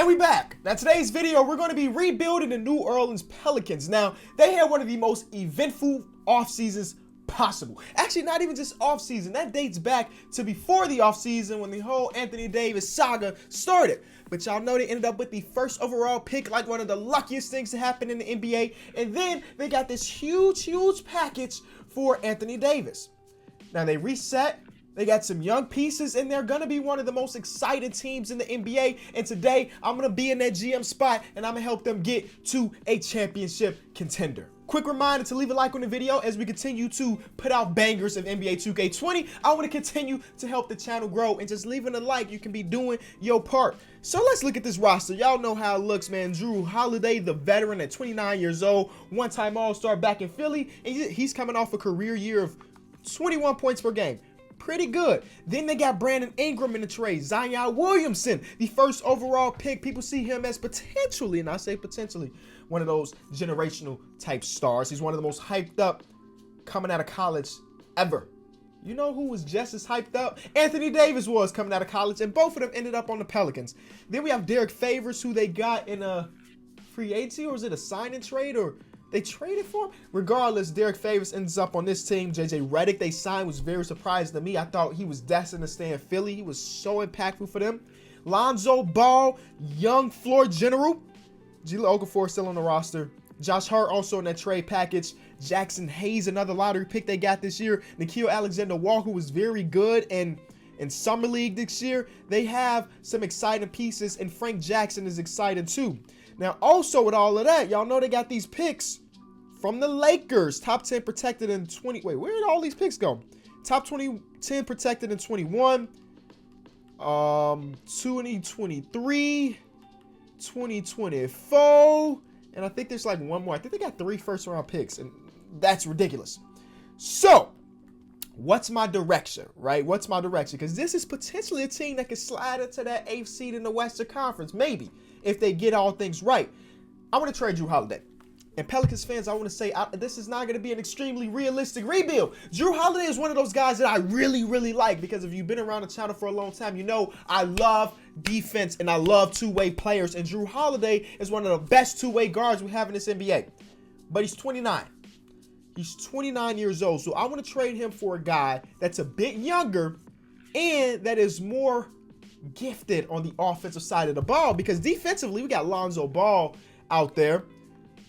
And we back. Now today's video, we're going to be rebuilding the New Orleans Pelicans. Now, they had one of the most eventful off seasons possible. Actually, not even just off season. That dates back to before the off season when the whole Anthony Davis saga started. But y'all know they ended up with the first overall pick, like one of the luckiest things to happen in the NBA. And then they got this huge package for Anthony Davis. Now they reset. They got some young pieces, and they're going to be one of the most exciting teams in the NBA. And today, I'm going to be in that GM spot, and I'm going to help them get to a championship contender. Quick reminder to leave a like on the video as we continue to put out bangers of NBA 2K20. I want to continue to help the channel grow, and just leaving a like, you can be doing your part. So let's look at this roster. Y'all know how it looks, man. Jrue Holiday, the veteran at 29 years old, one-time All-Star back in Philly, and he's coming off a career year of 21 points per game. Pretty good. Then they got Brandon Ingram in the trade. Zion Williamson, the first overall pick. People see him as potentially, and I say potentially, one of those generational type stars. He's one of the most hyped up coming out of college ever. You know who was just as hyped up? Anthony Davis was coming out of college, and both of them ended up on the Pelicans. Then we have Derrick Favors, who they got in a free agency, or is it a sign and trade, or they traded for him? Regardless, Derrick Favors ends up on this team. JJ Redick they signed was very surprising to me. I thought he was destined to stay in Philly. He was so impactful for them. Lonzo Ball, young floor general. Jahlil Okafor still on the roster. Josh Hart also in that trade package. Jackson Hayes, another lottery pick they got this year. Nickeil Alexander-Walker was very good and in Summer League this year. They have some exciting pieces, and Frank Jackson is exciting too. Now, also with all of that, y'all know they got these picks from the Lakers. Top 10 protected in 20. Wait, where did all these picks go? Top 10 protected in 21. 2023. 2024. And I think there's like one more. I think they got 3 first round picks, and that's ridiculous. So, what's my direction, right? What's my direction? Because this is potentially a team that could slide into that 8th seed in the Western Conference, maybe, if they get all things right. I want to trade Jrue Holiday. And Pelicans fans, I want to say, this is not going to be an extremely realistic rebuild. Jrue Holiday is one of those guys that I really like, because if you've been around the channel for a long time, you know I love defense and I love two-way players. And Jrue Holiday is one of the best two-way guards we have in this NBA. But he's 29. He's 29 years old. So I want to trade him for a guy that's a bit younger and that is more gifted on the offensive side of the ball, because defensively we got Lonzo Ball out there.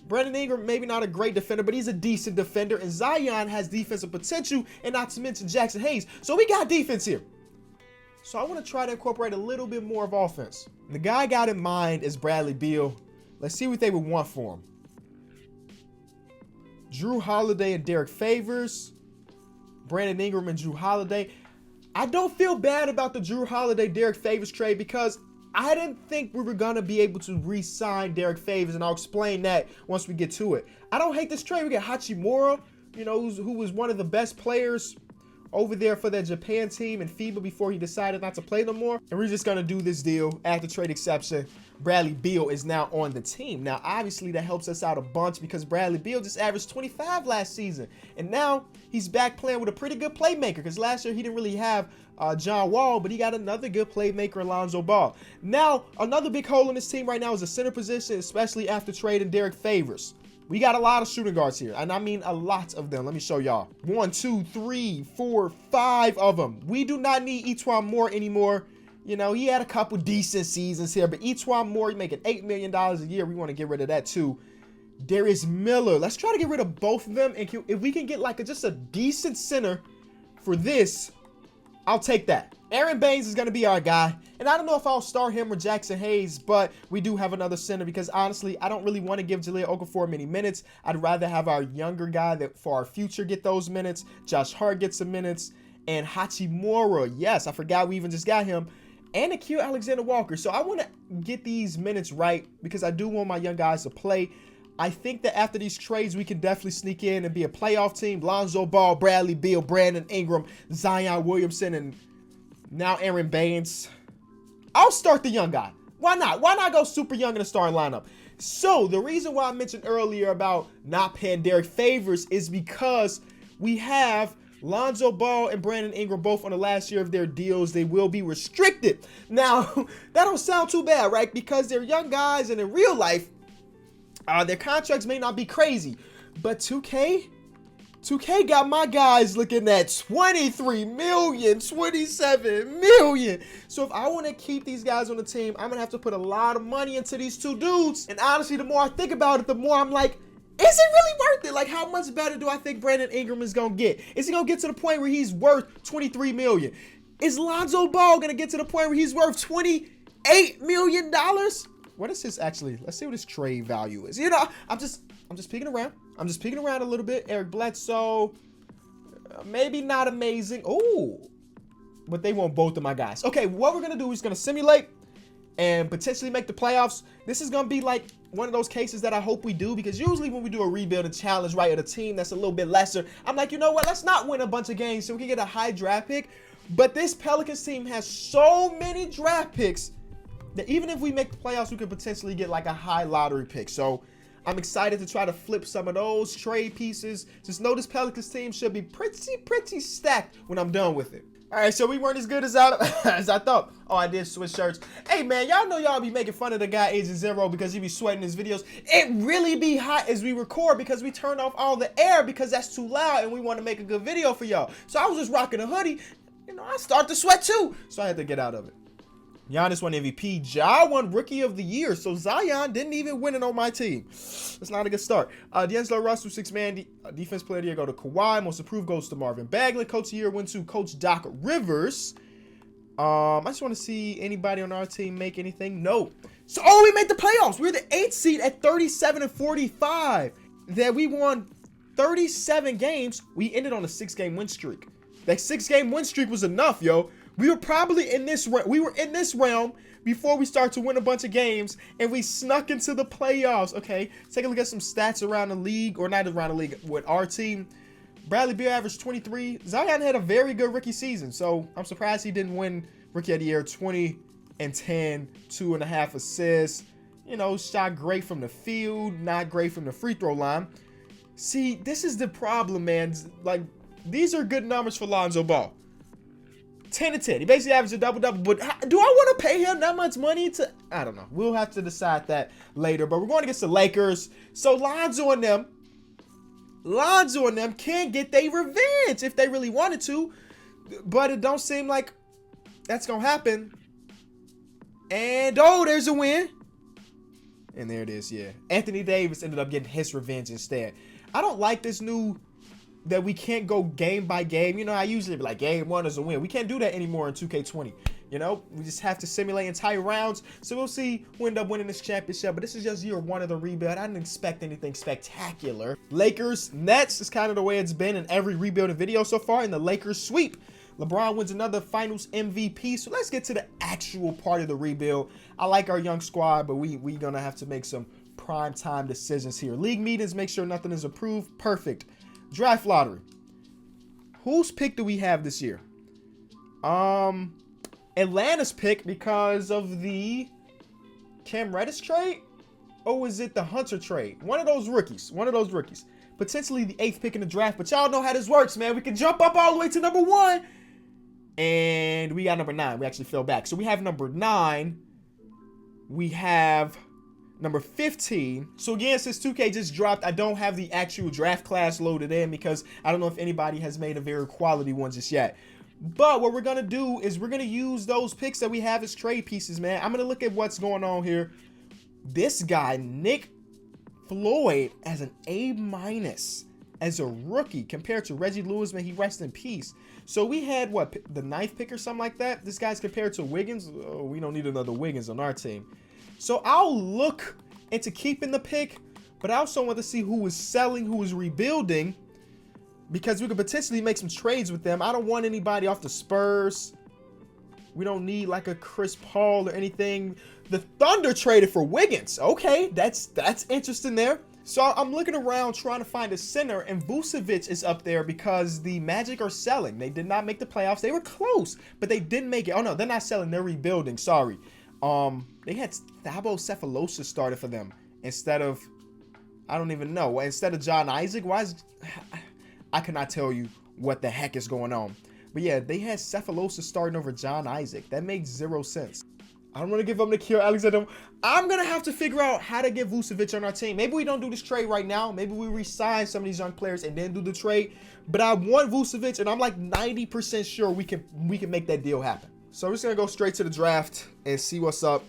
Brandon Ingram, maybe not a great defender, but he's a decent defender, and Zion has defensive potential, and not to mention Jackson Hayes. So we got defense here. So I want to try to incorporate a little bit more of offense. The guy I got in mind is Bradley Beal. Let's see what they would want for him. Jrue Holiday and Derrick Favors. Brandon Ingram and Jrue Holiday. I don't feel bad about the Jrue Holiday-Derrick Favors trade, because I didn't think we were going to be able to re-sign Derrick Favors, and I'll explain that once we get to it. I don't hate this trade. We got Hachimura, you know, who was one of the best players over there for that Japan team in FIBA before he decided not to play no more. And we're just going to do this deal at the trade exception. Bradley Beal is now on the team. Now, obviously, that helps us out a bunch, because Bradley Beal just averaged 25 last season. And now he's back playing with a pretty good playmaker, because last year he didn't really have John Wall, but he got another good playmaker in Lonzo Ball. Now, another big hole in this team right now is the center position, especially after trading Derrick Favors. We got a lot of shooting guards here, and I mean a lot of them. Let me show y'all. 1, 2, 3, 4, 5 of them. We do not need E'Twaun Moore anymore. You know, he had a couple decent seasons here, but E'Twaun Moore, he's making $8 million a year. We want to get rid of that too. Darius Miller. Let's try to get rid of both of them, and if we can get like just a decent center for this, I'll take that. Aaron Baines is going to be our guy. And I don't know if I'll start him or Jackson Hayes, but we do have another center, because honestly, I don't really want to give Jahlil Okafor many minutes. I'd rather have our younger guy that for our future get those minutes. Josh Hart gets some minutes. And Hachimura, yes, I forgot we even just got him. And Nickeil Alexander-Walker. So I want to get these minutes right, because I do want my young guys to play. I think that after these trades, we can definitely sneak in and be a playoff team. Lonzo Ball, Bradley Beal, Brandon Ingram, Zion Williamson, and now Aaron Baines. I'll start the young guy. Why not? Why not go super young in the starting lineup? So the reason why I mentioned earlier about not paying Derrick Favors is because we have Lonzo Ball and Brandon Ingram both on the last year of their deals. They will be restricted. Now, that don't sound too bad, right? Because they're young guys, and in real life, their contracts may not be crazy. But 2K got my guys looking at 23 million, 27 million. So if I want to keep these guys on the team, I'm going to have to put a lot of money into these two dudes. And honestly, the more I think about it, the more I'm like, is it really worth it? Like, how much better do I think Brandon Ingram is going to get? Is he going to get to the point where he's worth 23 million? Is Lonzo Ball going to get to the point where he's worth $28 million? What is his actually? Let's see what his trade value is. You know, I'm just peeking around. I'm just peeking around a little bit. Eric Bledsoe, maybe not amazing. Oh, but they want both of my guys. Okay, what we're going to do is going to simulate and potentially make the playoffs. This is going to be like one of those cases that I hope we do, because usually when we do a rebuilding challenge, right, at a team that's a little bit lesser, I'm like, you know what, let's not win a bunch of games so we can get a high draft pick. But this Pelicans team has so many draft picks that even if we make the playoffs, we could potentially get like a high lottery pick. So I'm excited to try to flip some of those trade pieces. Just know this Pelicans team should be pretty stacked when I'm done with it. All right, so we weren't as good as I thought. Oh, I did switch shirts. Hey, man, y'all know y'all be making fun of the guy Agent Zero because he be sweating his videos. It really be hot as we record because we turn off all the air because that's too loud and we want to make a good video for y'all. So I was just rocking a hoodie. You know, I start to sweat too. So I had to get out of it. Giannis won MVP. Ja won Rookie of the Year. So Zion didn't even win it on my team. That's not a good start. D'Angelo Russell, 6-man defense player of the year, go to Kawhi. Most improved goes to Marvin Bagley. Coach of the year went to Coach Doc Rivers. I just want to see anybody on our team make anything. No. So, we made the playoffs. We're the 8th seed at 37-45. That we won 37 games. We ended on a 6-game win streak. That 6-game win streak was enough, yo. We were probably in this realm before we start to win a bunch of games, and we snuck into the playoffs. Okay, take a look at some stats around the league, or not around the league, with our team. Bradley Beal averaged 23. Zion had a very good rookie season, so I'm surprised he didn't win Rookie of the Year. 20 and 10, 2.5 assists. You know, shot great from the field, not great from the free throw line. See, this is the problem, man. Like, these are good numbers for Lonzo Ball. 10 and 10. He basically averaged a double-double. But do I want to pay him that much money to... I don't know. We'll have to decide that later. But we're going against the Lakers. So Lonzo and them can get their revenge if they really wanted to. But it don't seem like that's going to happen. And, oh, there's a win. And there it is, yeah. Anthony Davis ended up getting his revenge instead. I don't like this new... that we can't go game by game. You know, I usually be like, game 1 is a win. We can't do that anymore in 2K20. You know, we just have to simulate entire rounds. So we'll see who end up winning this championship. But this is just year 1 of the rebuild. I didn't expect anything spectacular. Lakers, Nets is kind of the way it's been in every rebuilding video so far. And the Lakers sweep. LeBron wins another finals MVP. So let's get to the actual part of the rebuild. I like our young squad, but we gonna have to make some prime time decisions here. League meetings, make sure nothing is approved. Perfect. Draft lottery. Whose pick do we have this year? Atlanta's pick because of the Cam Reddish trade? Or is it the Hunter trade? One of those rookies. Potentially the 8th pick in the draft. But y'all know how this works, man. We can jump up all the way to number 1. And we got number 9. We actually fell back. So we have number 9. We have... number 15. So again, since 2K just dropped, I don't have the actual draft class loaded in because I don't know if anybody has made a very quality one just yet. But what we're going to do is we're going to use those picks that we have as trade pieces, man. I'm going to look at what's going on here. This guy, Nick Floyd, as an A- as a rookie compared to Reggie Lewis, man, he rests in peace. So we had, what, the 9th pick or something like that? This guy's compared to Wiggins. Oh, we don't need another Wiggins on our team. So I'll look into keeping the pick, but I also want to see who is selling, who is rebuilding, because we could potentially make some trades with them. I don't want anybody off the Spurs. We don't need like a Chris Paul or anything. The Thunder traded for Wiggins. Okay, that's interesting there. So I'm looking around trying to find a center, and Vucevic is up there because the Magic are selling. They did not make the playoffs. They were close, but they didn't make it. Oh no, they're not selling. They're rebuilding. Sorry. They had Thabo Sefolosha started for them instead of, I don't even know. Instead of John Isaac, I cannot tell you what the heck is going on. But yeah, they had Cephalosis starting over John Isaac. That makes 0 sense. I don't want to give up Nikhil Alexander. I'm going to have to figure out how to get Vucevic on our team. Maybe we don't do this trade right now. Maybe we re-sign some of these young players and then do the trade. But I want Vucevic, and I'm like 90% sure we can make that deal happen. So I'm just going to go straight to the draft and see what's up.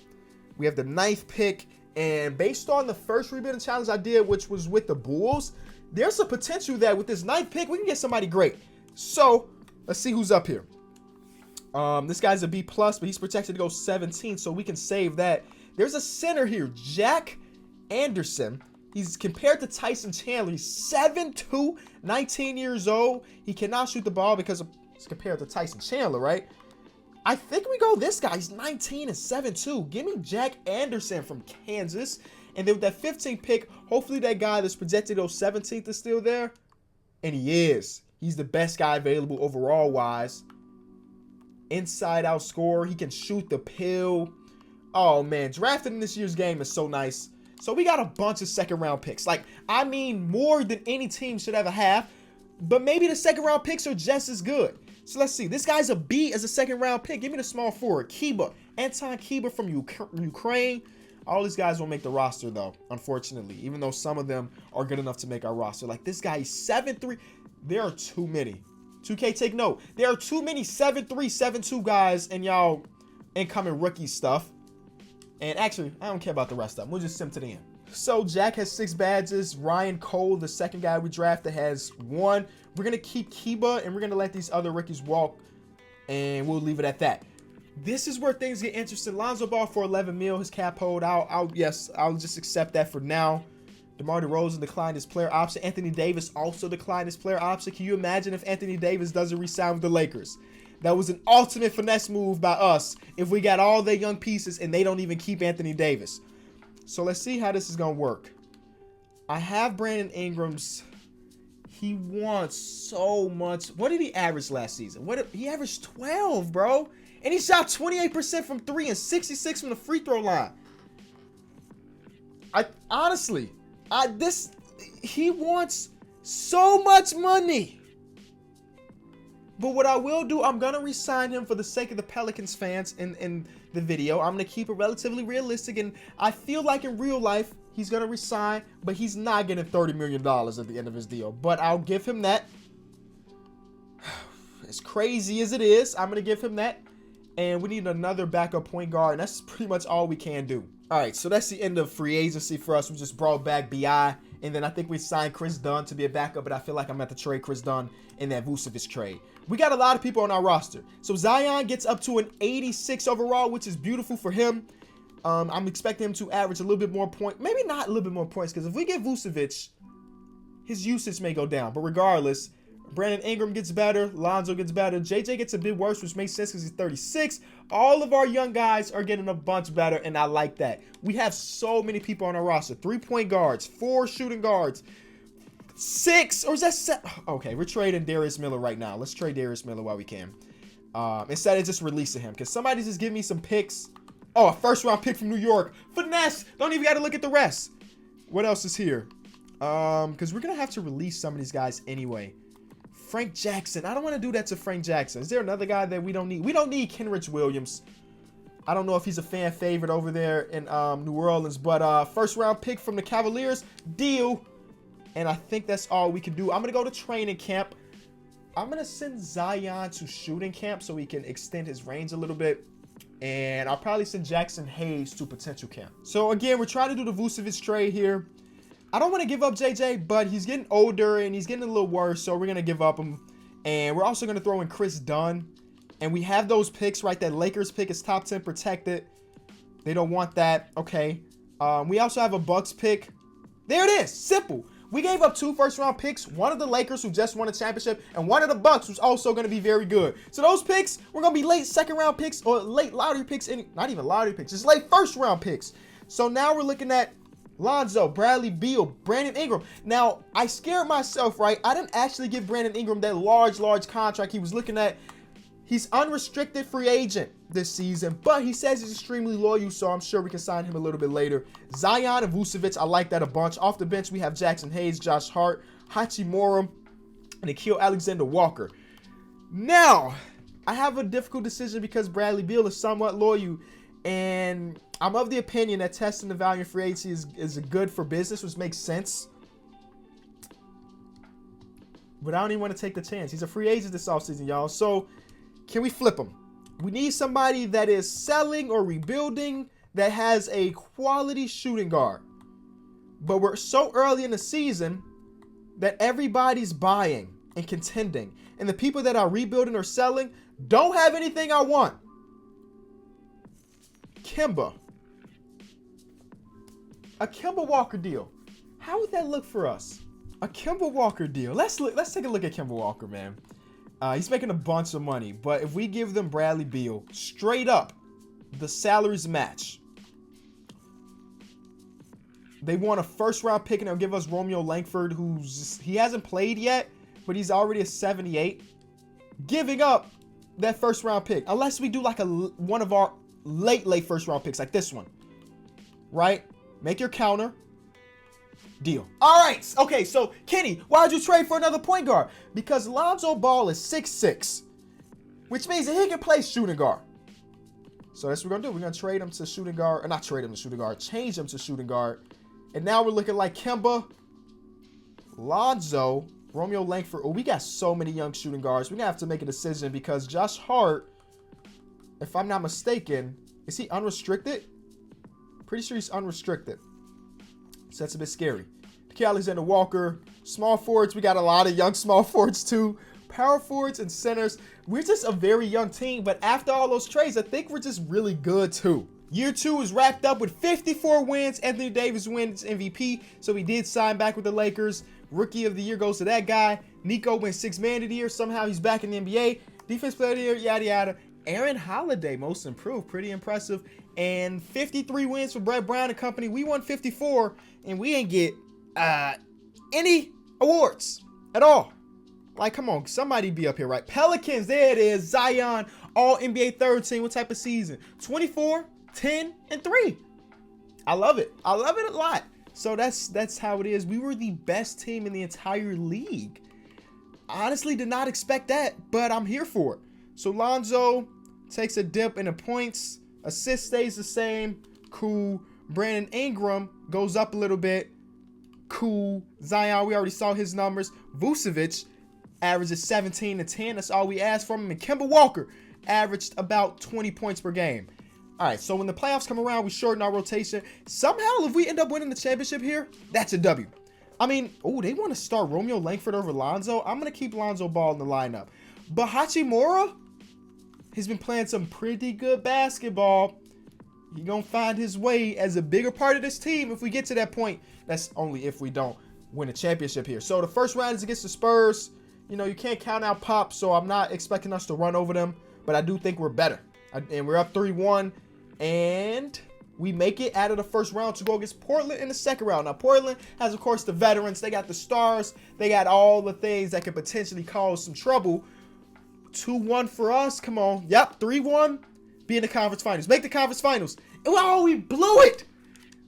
We have the 9th pick. And based on the first rebuilding challenge I did, which was with the Bulls, there's a potential that with this 9th pick, we can get somebody great. So let's see who's up here. This guy's a B+, but he's projected to go 17, so we can save that. There's a center here, Jack Anderson. He's compared to Tyson Chandler. He's 7'2", 19 years old. He cannot shoot the ball because he's compared to Tyson Chandler, right? I think we go this guy. He's 19 and 7'2". Give me Jack Anderson from Kansas. And then with that 15th pick, hopefully that guy that's projected to go 17th is still there. And he is. He's the best guy available overall-wise. Inside-out scorer. He can shoot the pill. Oh, man. Drafted in this year's game is so nice. So we got a bunch of second-round picks. Like, I mean, more than any team should ever have. But maybe the second-round picks are just as good. So let's see. This guy's a B as a second-round pick. Give me the small forward. Kiba. Anton Kiba from Ukraine. All these guys won't make the roster, though, unfortunately. Even though some of them are good enough to make our roster. Like, this guy is 7'3". There are too many. 2K, take note. There are too many 7'3", 7'2" guys in y'all incoming rookie stuff. And actually, I don't care about the rest of them. We'll just sim to the end. So, Jack has 6 badges. Ryan Cole, the second guy we drafted, has 1. We're going to keep Kiba, and we're going to let these other rookies walk. And we'll leave it at that. This is where things get interesting. Lonzo Ball for 11 mil. His cap hold. I'll just accept that for now. DeMar DeRozan declined his player option. Anthony Davis also declined his player option. Can you imagine if Anthony Davis doesn't re-sign with the Lakers? That was an ultimate finesse move by us if we got all their young pieces and they don't even keep Anthony Davis. So let's see how this is going to work. I have Brandon Ingram's. He wants so much. What did he average last season? He averaged 12, bro. And he shot 28% from 3 and 66 from the free throw line. He wants so much money. But what I will do, I'm going to re-sign him for the sake of the Pelicans fans in the video. I'm going to keep it relatively realistic. And I feel like in real life, he's going to resign. But he's not getting $30 million at the end of his deal. But I'll give him that. As crazy as it is, I'm going to give him that. And we need another backup point guard. And that's pretty much all we can do. All right, so that's the end of free agency for us. We just brought back BI. And then I think we signed Chris Dunn to be a backup. But I feel like I'm going to trade Chris Dunn in that Vucevic trade. We got a lot of people on our roster. So Zion gets up to an 86 overall, which is beautiful for him. I'm expecting him to average a little bit more points. Maybe not a little bit more points, because if we get Vucevic, his usage may go down. But regardless, Brandon Ingram gets better. Lonzo gets better. JJ gets a bit worse, which makes sense because he's 36. All of our young guys are getting a bunch better, and I like that. We have so many people on our roster. 3-point guards, 4 shooting guards, 6, or is that 7? Okay, we're trading Darius Miller right now. Let's trade Darius Miller while we can. Instead of just releasing him, because somebody just give me some picks. Oh, a first-round pick from New York. Finesse. Don't even got to look at the rest. What else is here? Because we're going to have to release some of these guys anyway. Frank Jackson. I don't want to do that to Frank Jackson. Is there another guy that we don't need? We don't need Kenrich Williams. I don't know if he's a fan favorite over there in New Orleans. But first-round pick from the Cavaliers. Deal. And I think that's all we can do. I'm going to go to training camp. I'm going to send Zion to shooting camp so he can extend his range a little bit. And I'll probably send Jackson Hayes to potential camp. So, again, we're trying to do the Vucevic trade here. I don't want to give up JJ, but he's getting older and he's getting a little worse. So, we're going to give up him. And we're also going to throw in Chris Dunn. And we have those picks, right? That Lakers pick is top 10 protected. They don't want that. Okay. We also have a Bucks pick. There it is. Simple. We gave up 2 first-round picks, one of the Lakers who just won a championship, and one of the Bucks who's also going to be very good. So those picks, we're going to be late second-round picks or late lottery picks, not even lottery picks, just late first-round picks. So now we're looking at Lonzo, Bradley Beal, Brandon Ingram. Now, I scared myself, right? I didn't actually give Brandon Ingram that large contract he was looking at. He's unrestricted free agent this season, but he says he's extremely loyal, so I'm sure we can sign him a little bit later. Zion and Vucevic, I like that a bunch. Off the bench, we have Jackson Hayes, Josh Hart, Hachimura, and Nikhil Alexander-Walker. Now, I have a difficult decision because Bradley Beal is somewhat loyal, and I'm of the opinion that testing the value in free agency is good for business, which makes sense. But I don't even want to take the chance. He's a free agent this offseason, y'all. So, can we flip him? We need somebody that is selling or rebuilding that has a quality shooting guard. But we're so early in the season that everybody's buying and contending. And the people that are rebuilding or selling don't have anything I want. Kemba. A Kemba Walker deal. How would that look for us? A Kemba Walker deal. Let's take a look at Kemba Walker, man. He's making a bunch of money, but if we give them Bradley Beal, straight up, the salaries match. They want a first-round pick, and they'll give us Romeo Langford, he hasn't played yet, but he's already a 78. Giving up that first-round pick, unless we do like one of our late first-round picks, like this one, right? Make your counter. Deal. All right. Okay, so Kenny, why'd you trade for another point guard? Because Lonzo Ball is 6'6", which means that he can play shooting guard. So that's what we're going to do. We're going to trade him to shooting guard, or not trade him to shooting guard, change him to shooting guard. And now we're looking like Kemba, Lonzo, Romeo Langford. Oh, we got so many young shooting guards. We're going to have to make a decision because Josh Hart, if I'm not mistaken, is he unrestricted? Pretty sure he's unrestricted. So that's a bit scary. Nikhil Alexander-Walker, small forwards. We got a lot of young small forwards too. Power forwards and centers. We're just a very young team, but after all those trades, I think we're just really good too. Year 2 is wrapped up with 54 wins. Anthony Davis wins MVP, so he did sign back with the Lakers. Rookie of the year goes to that guy. Nico wins 6th man of the year. Somehow he's back in the NBA. Defense player of the year, yada yada. Aaron Holiday, most improved, pretty impressive. And 53 wins for Brett Brown and company. We won 54, and we ain't get any awards at all. Like, come on, somebody be up here, right? Pelicans, there it is. Zion, all NBA third team. What type of season? 24, 10, and 3. I love it. I love it a lot. So that's how it is. We were the best team in the entire league. Honestly, did not expect that, but I'm here for it. So Lonzo takes a dip in the points. Assist stays the same. Cool. Brandon Ingram goes up a little bit. Cool. Zion, we already saw his numbers. Vucevic averages 17 and 10. That's all we asked from him. And Kemba Walker averaged about 20 points per game. All right, so when the playoffs come around, we shorten our rotation. Somehow, if we end up winning the championship here, that's a W. I mean, oh, they want to start Romeo Langford over Lonzo. I'm going to keep Lonzo Ball in the lineup. But Hachimura has been playing some pretty good basketball. He's going to find his way as a bigger part of this team if we get to that point. That's only if we don't win a championship here. So the first round is against the Spurs. You know, you can't count out Pop, so I'm not expecting us to run over them. But I do think we're better. And we're up 3-1. And we make it out of the first round to go against Portland in the second round. Now, Portland has, of course, the veterans. They got the stars. They got all the things that could potentially cause some trouble. 2-1 for us. Come on. Yep, 3-1. Be in the conference finals. Make the conference finals. Oh, we blew it.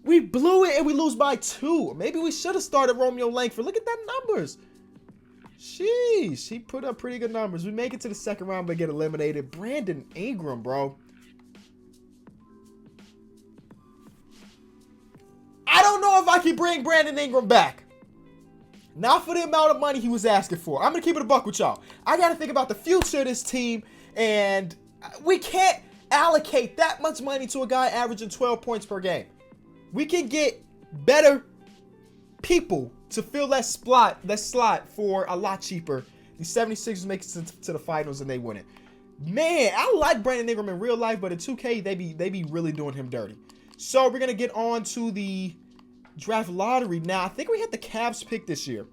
We blew it, and we lose by 2. Maybe we should have started Romeo Langford. Look at that numbers. Sheesh. He put up pretty good numbers. We make it to the second round but get eliminated. Brandon Ingram, bro. I don't know if I can bring Brandon Ingram back. Not for the amount of money he was asking for. I'm going to keep it a buck with y'all. I got to think about the future of this team, and we can't allocate that much money to a guy averaging 12 points per game. We can get better people to fill that slot for a lot cheaper. The 76ers make it to the finals, and they win it. Man, I like Brandon Ingram in real life, but in 2K, they be really doing him dirty. So we're going to get on to the draft lottery. Now, I think we had the Cavs pick this year.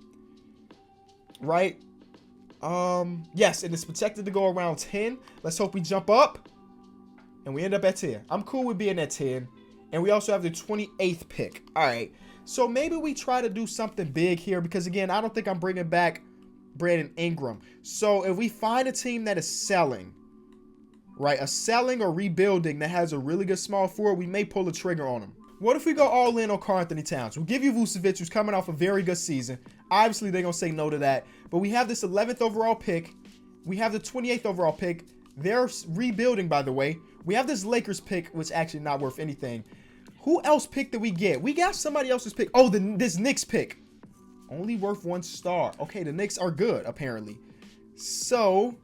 Right? Yes, and it's projected to go around 10. Let's hope we jump up. And we end up at 10. I'm cool with being at 10. And we also have the 28th pick. All right. So maybe we try to do something big here. Because, again, I don't think I'm bringing back Brandon Ingram. So if we find a team that is selling, right, a selling or rebuilding that has a really good small forward, we may pull the trigger on them. What if we go all in on Karl Anthony Towns? We'll give you Vucevic, who's coming off a very good season. Obviously, they're going to say no to that. But we have this 11th overall pick. We have the 28th overall pick. They're rebuilding, by the way. We have this Lakers pick, which actually not worth anything. Who else pick did we get? We got somebody else's pick. Oh, this Knicks pick. Only worth 1 star. Okay, the Knicks are good, apparently. So,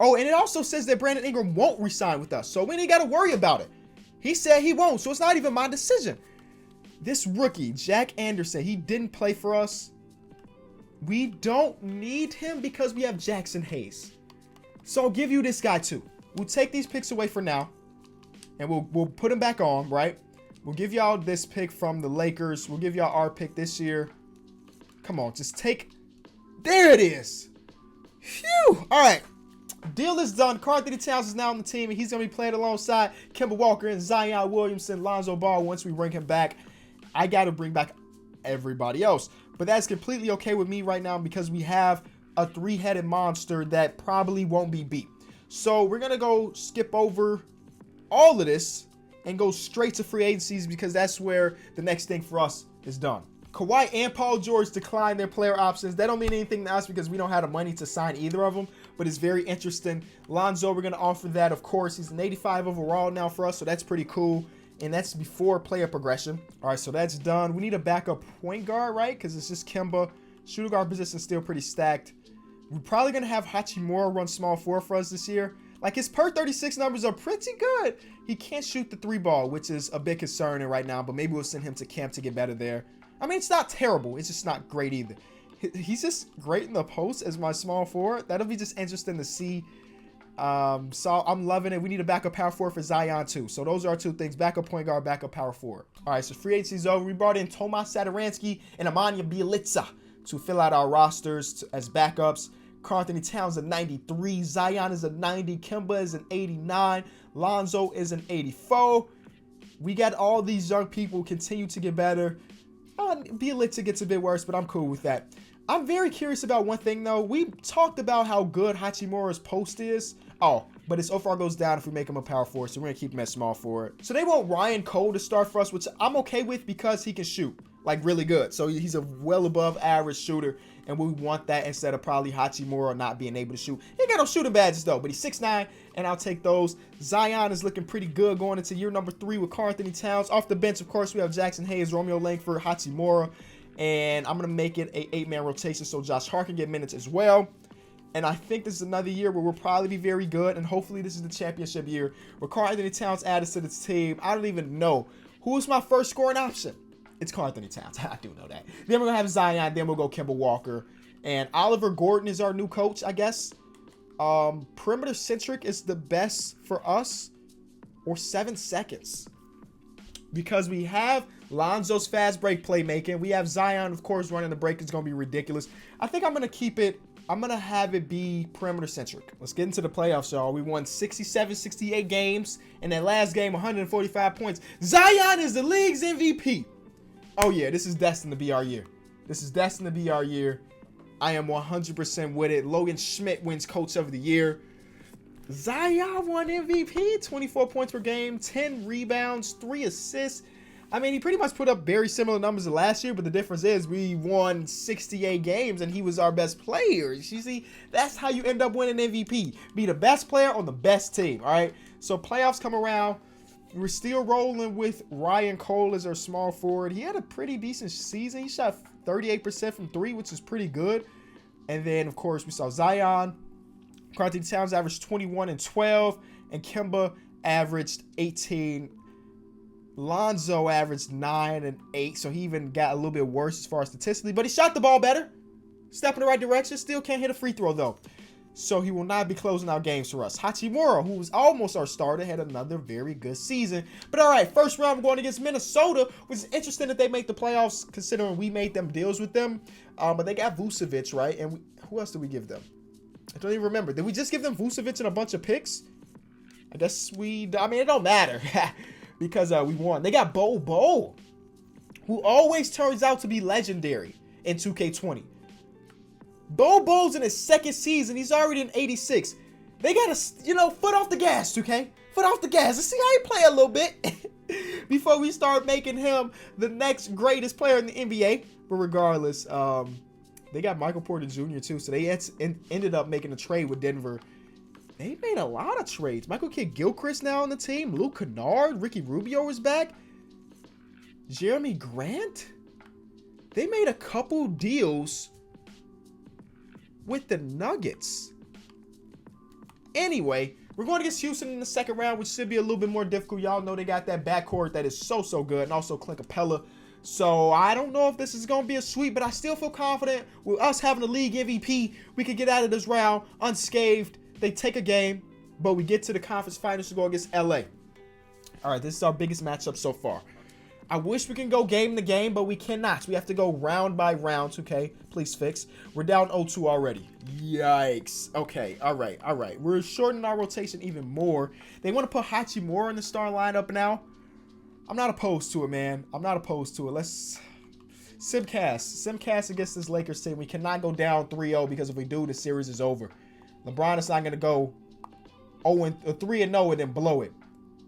oh, and it also says that Brandon Ingram won't resign with us. So we ain't got to worry about it. He said he won't, so it's not even my decision. This rookie, Jack Anderson, he didn't play for us. We don't need him because we have Jackson Hayes. So I'll give you this guy too. We'll take these picks away for now, and we'll put him back on, right? We'll give y'all this pick from the Lakers. We'll give y'all our pick this year. Come on, just take. There it is. Phew. All right. Deal is done. Karl Anthony Towns is now on the team, and he's going to be playing alongside Kemba Walker and Zion Williamson, Lonzo Ball once we bring him back. I got to bring back everybody else. But that's completely okay with me right now because we have a 3-headed monster that probably won't be beat. So we're going to go skip over all of this and go straight to free agencies because that's where the next thing for us is done. Kawhi and Paul George declined their player options. That don't mean anything to us because we don't have the money to sign either of them, but it's very interesting. Lonzo, we're going to offer that, of course. He's an 85 overall now for us, so that's pretty cool, and that's before player progression. All right, so that's done. We need a backup point guard, right, because it's just Kemba. Shooting guard position is still pretty stacked. We're probably going to have Hachimura run small forward for us this year. Like, his per 36 numbers are pretty good. He can't shoot the 3-ball, which is a bit concerning right now, but maybe we'll send him to camp to get better there. I mean, it's not terrible. It's just not great either. He's just great in the post as my small forward. That'll be just interesting to see. So I'm loving it. We need a backup power forward for Zion too. So those are our 2 things. Backup point guard, backup power forward. All right, so free agency's over. We brought in Tomas Satoransky and Amanya Bielitsa to fill out our rosters as backups. Karl Anthony Towns a 93. Zion is a 90. Kemba is an 89. Lonzo is an 84. We got all these young people continue to get better. Bielitsa gets a bit worse, but I'm cool with that. I'm very curious about one thing, though. We talked about how good Hachimura's post is. Oh, but his OFR goes down if we make him a power forward, so we're going to keep him at small forward. So they want Ryan Cole to start for us, which I'm okay with because he can shoot, like, really good. So he's a well above average shooter, and we want that instead of probably Hachimura not being able to shoot. He ain't got no shooting badges, though, but he's 6'9", and I'll take those. Zion is looking pretty good going into year number 3 with Karl Anthony Towns. Off the bench, of course, we have Jackson Hayes, Romeo Langford, Hachimura, and I'm going to make it a 8-man rotation so Josh Hart can get minutes as well. And I think this is another year where we'll probably be very good, and hopefully this is the championship year where Karl Anthony Towns added to this team. I don't even know. Who is my first scoring option? It's Karl Anthony Towns. I do know that. Then we're going to have Zion. Then we'll go Kemba Walker. And Oliver Gordon is our new coach, I guess. Perimeter centric is the best for us. Or 7 seconds. Because we have Lonzo's fast break playmaking. We have Zion, of course, running the break. It's going to be ridiculous. I think I'm going to keep it. I'm going to have it be perimeter centric. Let's get into the playoffs, y'all. We won 67, 68 games. And that last game, 145 points. Zion is the league's MVP. Oh, yeah, this is destined to be our year. This is destined to be our year. I am 100% with it. Logan Schmidt wins Coach of the Year. Zion won MVP. 24 points per game, 10 rebounds, 3 assists. I mean, he pretty much put up very similar numbers to last year, but the difference is we won 68 games and he was our best player. You see, that's how you end up winning MVP. Be the best player on the best team, all right? So playoffs come around. We're still rolling with Ryan Cole as our small forward. He had a pretty decent season. He shot 38% from 3, which is pretty good. And then, of course, we saw Zion. Karl Anthony Towns averaged 21 and 12, and Kemba averaged 18. Lonzo averaged 9 and 8, so he even got a little bit worse as far as statistically, but he shot the ball better. Step in the right direction. Still can't hit a free throw, though. So he will not be closing out games for us. Hachimura, who was almost our starter, had another very good season. But all right, first round, we're going against Minnesota, which is interesting that they make the playoffs, considering we made them deals with them. But they got Vucevic, right? And who else did we give them? I don't even remember. Did we just give them Vucevic and a bunch of picks? I guess it don't matter because we won. They got Bo, who always turns out to be legendary in 2K20. Bo's in his second season. He's already in 86. They got to, foot off the gas, 2K. foot off the gas. Let's see how he play a little bit before we start making him the next greatest player in the NBA. But regardless, they got Michael Porter Jr. too, so they ended up making a trade with Denver. They made a lot of trades. Michael Kidd-Gilchrist now on the team. Luke Kennard, Ricky Rubio is back. Jeremy Grant. They made a couple deals with the Nuggets. Anyway, we're going against Houston in the second round, which should be a little bit more difficult. Y'all know they got that backcourt that is so good, and also Clint Capella. So I don't know if this is going to be a sweep, but I still feel confident with us having a league MVP. We could get out of this round unscathed. They take a game, but we get to the conference finals to go against LA. All right, this is our biggest matchup so far. I wish we can go game to game, but we cannot. We have to go round by round. 2K, please fix. We're down 0-2 already. Yikes. Okay, all right. We're shortening our rotation even more. They want to put Hachimura in the star lineup now. I'm not opposed to it, man. I'm not opposed to it. Let's Simcast against this Lakers team. We cannot go down 3-0 because if we do, the series is over. LeBron is not going to go 3-0 and then blow it.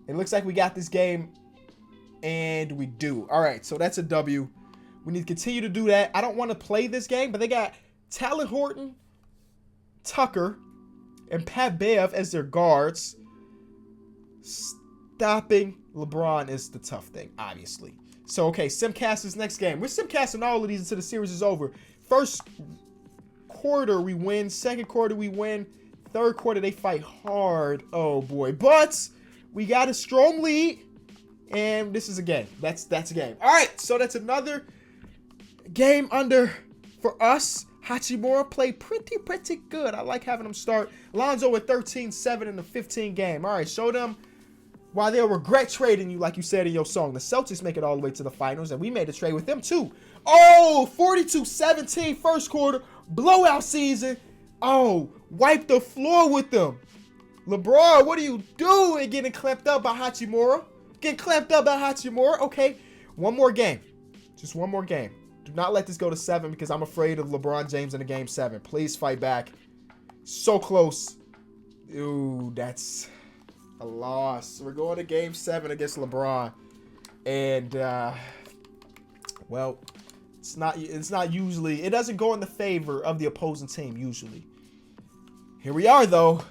It looks like we got this game. And we do. All right, so that's a W. We need to continue to do that. I don't want to play this game, but they got Talon Horton, Tucker, and Pat Bev as their guards. Stopping LeBron is the tough thing, obviously. So, okay, Simcast is next game. We're Simcasting all of these until the series is over. First quarter, we win. Second quarter, we win. Third quarter, they fight hard. Oh, boy. But we got a strong lead. And this is a game. That's a game. All right, so that's another game under for us. Hachimura played pretty good. I like having him start. Lonzo with 13-7 in the 15 game. All right, show them why they'll regret trading you, like you said in your song. The Celtics make it all the way to the finals, and we made a trade with them too. Oh, 42-17 first quarter. Blowout season. Oh, wipe the floor with them. LeBron, what are you doing getting clamped up by Hachimura? Getting clamped up by Hachimura. Okay, one more game. Just one more game. Do not let this go to 7 because I'm afraid of LeBron James in a game 7. Please fight back. So close. Ooh, that's a loss. We're going to game 7 against LeBron. And, well, it's not usually, it doesn't go in the favor of the opposing team usually. Here we are, though.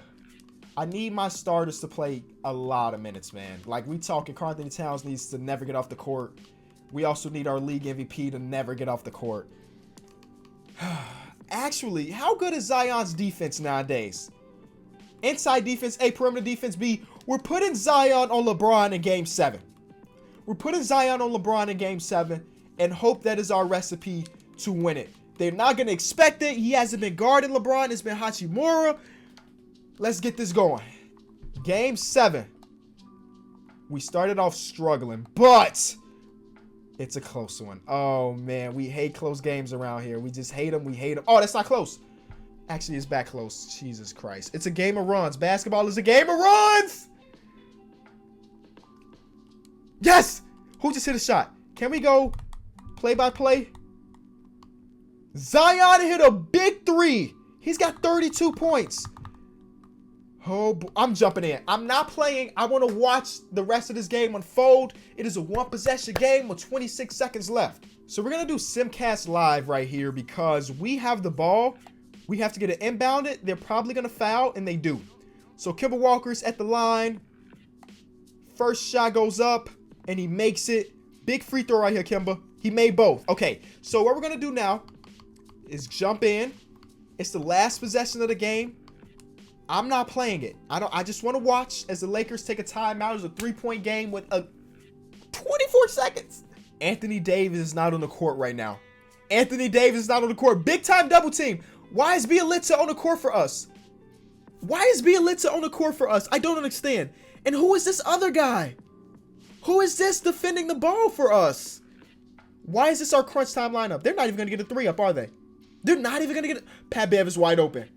I need my starters to play a lot of minutes, man. Like, we talking Karl Anthony Towns needs to never get off the court. We also need our league MVP to never get off the court. Actually, how good is Zion's defense nowadays? Inside defense, A, perimeter defense, B. We're putting Zion on LeBron in game 7. We're putting Zion on LeBron in game 7 and hope that is our recipe to win it. They're not going to expect it. He hasn't been guarding LeBron. It's been Hachimura. Let's get this going. Game 7. We started off struggling, but it's a close one. Oh, man. We hate close games around here. We just hate them. We hate them. Oh, that's not close. Actually, it's back close. Jesus Christ. It's a game of runs. Basketball is a game of runs. Yes. Who just hit a shot? Can we go play-by-play? Zion hit a big 3. He's got 32 points. Oh, I'm jumping in. I'm not playing. I want to watch the rest of this game unfold. It is a one-possession game with 26 seconds left. So we're going to do Simcast Live right here because we have the ball. We have to get it inbounded. They're probably going to foul, and they do. So Kemba Walker's at the line. First shot goes up, and he makes it. Big free throw right here, Kemba. He made both. Okay, so what we're going to do now is jump in. It's the last possession of the game. I'm not playing it. I just want to watch as the Lakers take a timeout. It's a 3-point game with 24 seconds. Anthony Davis is not on the court right now. Anthony Davis is not on the court. Big time double team. Why is Bielitsa on the court for us? Why is Bielitsa on the court for us? I don't understand. And who is this other guy? Who is this defending the ball for us? Why is this our crunch time lineup? They're not even going to get a 3 up, are they? They're not even going to get it. Pat Bev is wide open.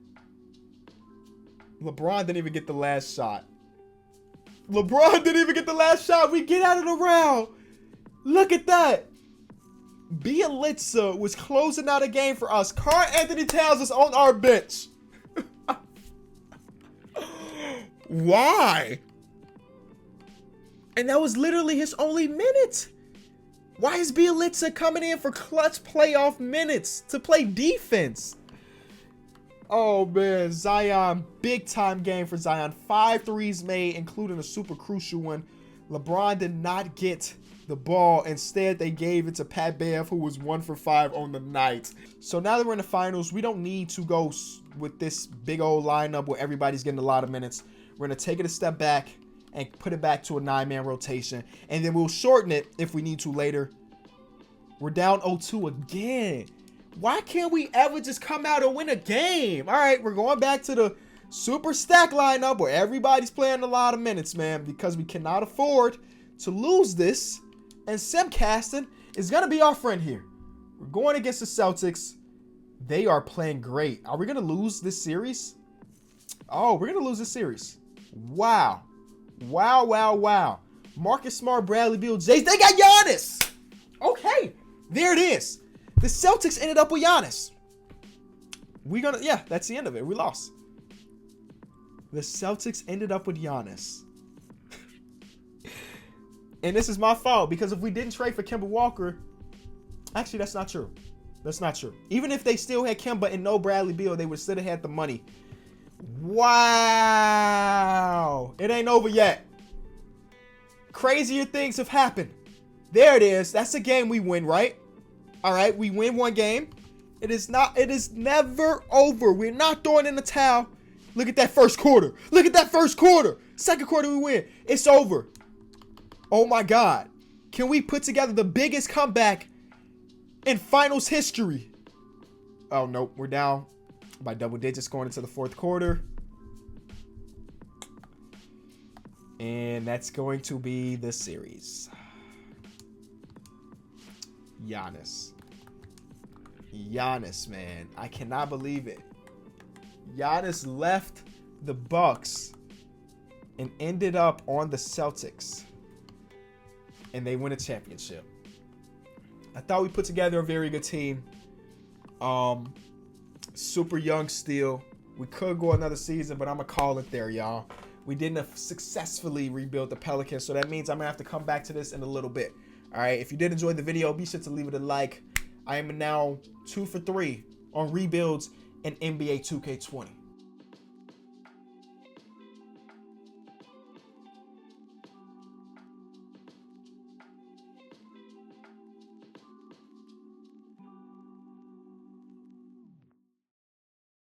LeBron didn't even get the last shot. LeBron didn't even get the last shot. We get out of the round. Look at that. Bielitsa was closing out a game for us. Karl Anthony Towns is on our bench. Why? And that was literally his only minute. Why is Beal coming in for clutch playoff minutes to play defense? Oh, man. Zion, big time game for Zion. 5 threes made, including a super crucial one. LeBron did not get the ball. Instead, they gave it to Pat Bev, who was 1 for 5 on the night. So now that we're in the finals, we don't need to go with this big old lineup where everybody's getting a lot of minutes. We're going to take it a step back and put it back to a 9-man rotation. And then we'll shorten it if we need to later. We're down 0-2 again. Why can't we ever just come out and win a game? All right, we're going back to the super stack lineup where everybody's playing a lot of minutes, man, because we cannot afford to lose this. And Simcaston is going to be our friend here. We're going against the Celtics. They are playing great. Are we going to lose this series? Oh, we're going to lose this series. Wow. Wow, wow, wow. Marcus Smart, Bradley Beal, Jace. They got Giannis. Okay, there it is. The Celtics ended up with Giannis. Yeah, that's the end of it. We lost. The Celtics ended up with Giannis. And this is my fault, because if we didn't trade for Kemba Walker, actually, that's not true. That's not true. Even if they still had Kemba and no Bradley Beal, they would still have had the money. Wow. It ain't over yet. Crazier things have happened. There it is. That's a game we win, right? All right, we win one game. It is never over. We're not throwing in the towel. Look at that first quarter. Look at that first quarter. Second quarter, we win. It's over. Oh my God. Can we put together the biggest comeback in finals history? Oh, nope. We're down by double digits going into the fourth quarter. And that's going to be the series. Giannis, man. I cannot believe it. Giannis left the Bucks and ended up on the Celtics. And they win a championship. I thought we put together a very good team. Super young still. We could go another season, but I'm going to call it there, y'all. We didn't successfully rebuild the Pelicans, so that means I'm going to have to come back to this in a little bit. All right, if you did enjoy the video, be sure to leave it a like. I am now 2 for 3 on rebuilds in NBA 2K20.